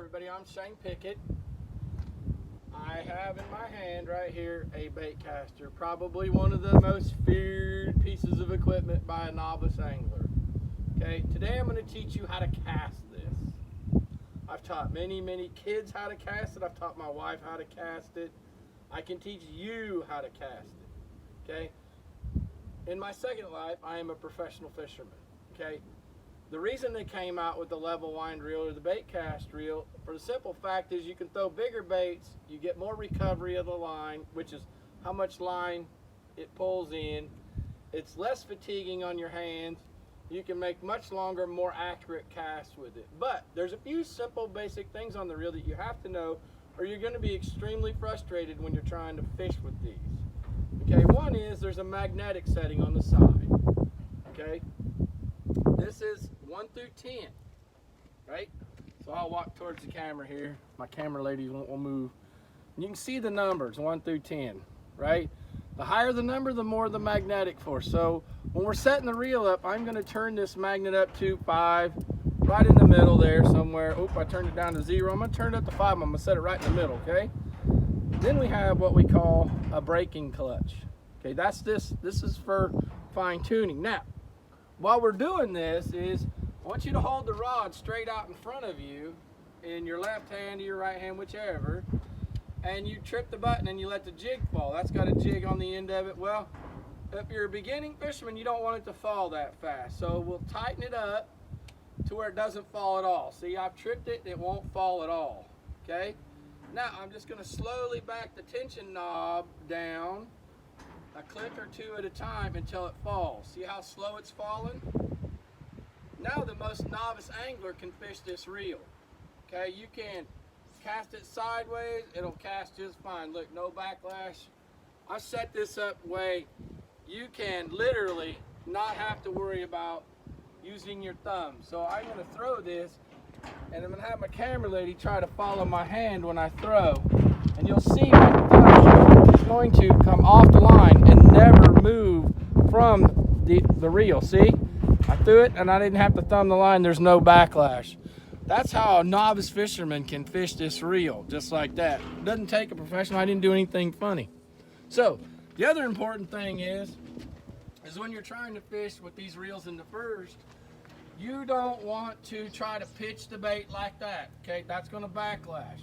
everybody, I'm Shane Pickett. I have in my hand right here a bait caster, probably one of the most feared pieces of equipment by a novice angler. Okay, today I'm going to teach you how to cast this. I've taught many kids how to cast it. I've taught my wife how to cast it. I can teach you how to cast it. Okay, in my second life I am a professional fisherman. Okay, the reason they came out with the level wind reel or the bait cast reel, for the simple fact is you can throw bigger baits, you get more recovery of the line, which is how much line it pulls in. It's less fatiguing on your hands. You can make much longer, more accurate casts with it. But there's a few simple basic things on the reel that you have to know, or you're going to be extremely frustrated when you're trying to fish with these. Okay, one is there's a magnetic setting on the side. Okay, this is 1 through 10, right? So I'll walk towards the camera here. My camera ladies won't move. You can see the numbers 1 through 10, right? The higher the number, the more the magnetic force. So when we're setting the reel up, I'm going to turn this magnet up to 5, right in the middle there somewhere. Oop, I turned it down to 0. I'm going to turn it up to 5. I'm going to set it right in the middle, okay? Then we have what we call a braking clutch. Okay, that's this. This is for fine tuning. Now, while we're doing this is I want you to hold the rod straight out in front of you in your left hand or your right hand, whichever, and you trip the button and you let the jig fall. That's got a jig on the end of it. Well, if you're a beginning fisherman, you don't want it to fall that fast. So we'll tighten it up to where it doesn't fall at all. See, I've tripped it, it won't fall at all. Okay? Now I'm just going to slowly back the tension knob down a click or two at a time until it falls. See how slow it's falling? Now the most novice angler can fish this reel. Okay, you can cast it sideways, it'll cast just fine. Look, no backlash. I set this up way you can literally not have to worry about using your thumb. So I'm going to throw this and I'm going to have my camera lady try to follow my hand when I throw, and you'll see my thumb is going to come off the line and never move from the reel. See, I threw it and I didn't have to thumb the line. There's no backlash. That's how a novice fisherman can fish this reel, just like that. It doesn't take a professional. I didn't do anything funny. So the other important thing is when you're trying to fish with these reels in the first, you don't want to try to pitch the bait like that. Okay, that's going to backlash.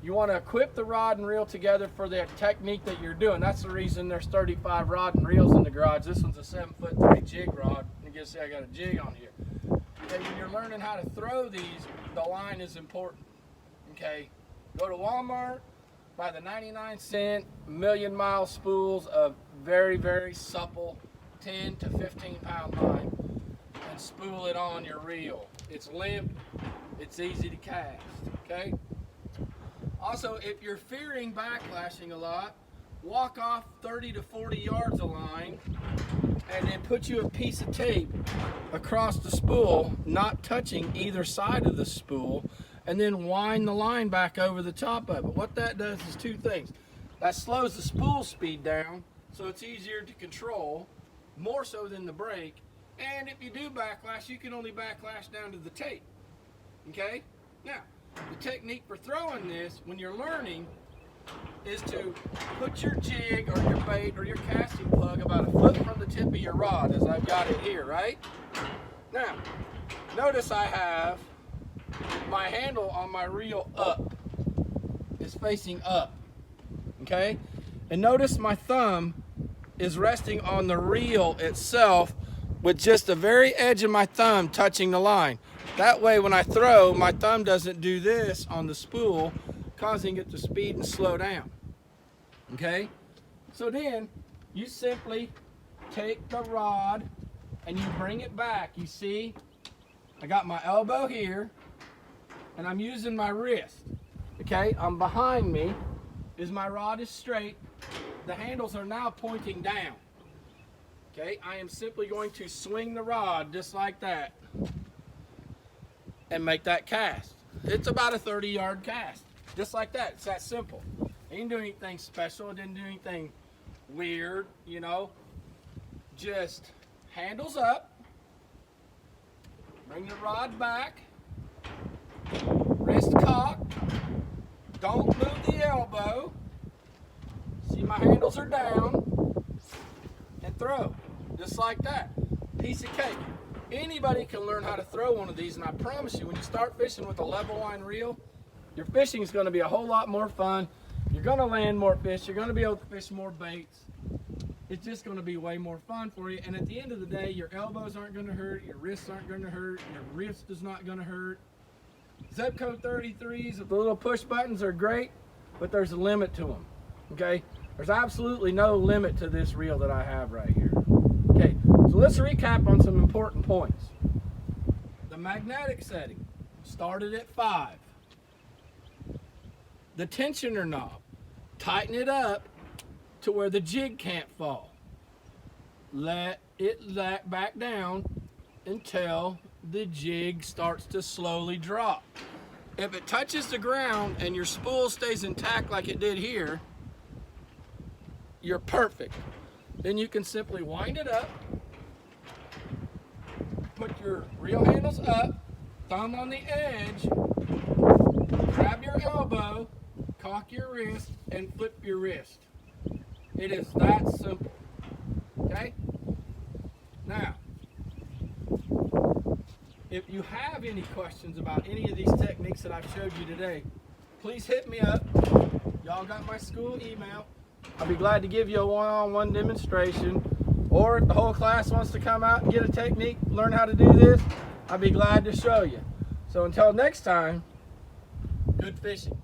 You want to equip the rod and reel together for the technique that you're doing. That's the reason there's 35 rod and reels in the garage. This one's a 7'3" jig rod. You can see I got a jig on here. Okay, when you're learning how to throw these, the line is important. Okay, go to Walmart, buy the 99-cent million-mile spools of very supple 10 to 15-pound line and spool it on your reel. It's limp, it's easy to cast. Okay. Also, if you're fearing backlashing a lot, walk off 30 to 40 yards of line and then put you a piece of tape across the spool, not touching either side of the spool, and then wind the line back over the top of it. What that does is two things. That slows the spool speed down, so it's easier to control, more so than the brake. And if you do backlash, you can only backlash down to the tape. Okay? Now, the technique for throwing this when you're learning is to put your jig or your bait or your casting plug about a foot from the tip of your rod, as I've got it here, right? Now, notice I have my handle on my reel up. It's facing up, okay? And notice my thumb is resting on the reel itself with just the very edge of my thumb touching the line. That way when I throw, my thumb doesn't do this on the spool, causing it to speed and slow down. Okay? So then you simply take the rod and you bring it back. You see, I got my elbow here and I'm using my wrist. Okay? Behind me is my rod is straight. The handles are now pointing down. Okay? I am simply going to swing the rod just like that and make that cast. It's about a 30-yard cast. Just like that. It's that simple. I didn't do anything special. I didn't do anything weird, you know. Just handles up. Bring the rod back. Wrist cocked. Don't move the elbow. See, my handles are down. And throw, just like that. Piece of cake. Anybody can learn how to throw one of these, and I promise you, when you start fishing with a level line reel, your fishing is going to be a whole lot more fun. You're going to land more fish. You're going to be able to fish more baits. It's just going to be way more fun for you. And at the end of the day, your elbows aren't going to hurt. Your wrists aren't going to hurt. Your wrist is not going to hurt. Zebco 33s with the little push buttons are great, but there's a limit to them. Okay? There's absolutely no limit to this reel that I have right here. Okay, so let's recap on some important points. The magnetic setting started at 5. The tensioner knob, tighten it up to where the jig can't fall. Let it back down until the jig starts to slowly drop. If it touches the ground and your spool stays intact like it did here, you're perfect. Then you can simply wind it up, put your reel handles up, thumb on the edge, grab your elbow, cock your wrist, and flip your wrist. It is that simple. Okay? Now, if you have any questions about any of these techniques that I've showed you today, please hit me up. Y'all got my school email. I'll be glad to give you a one-on-one demonstration. Or if the whole class wants to come out and get a technique, learn how to do this, I'll be glad to show you. So until next time, good fishing.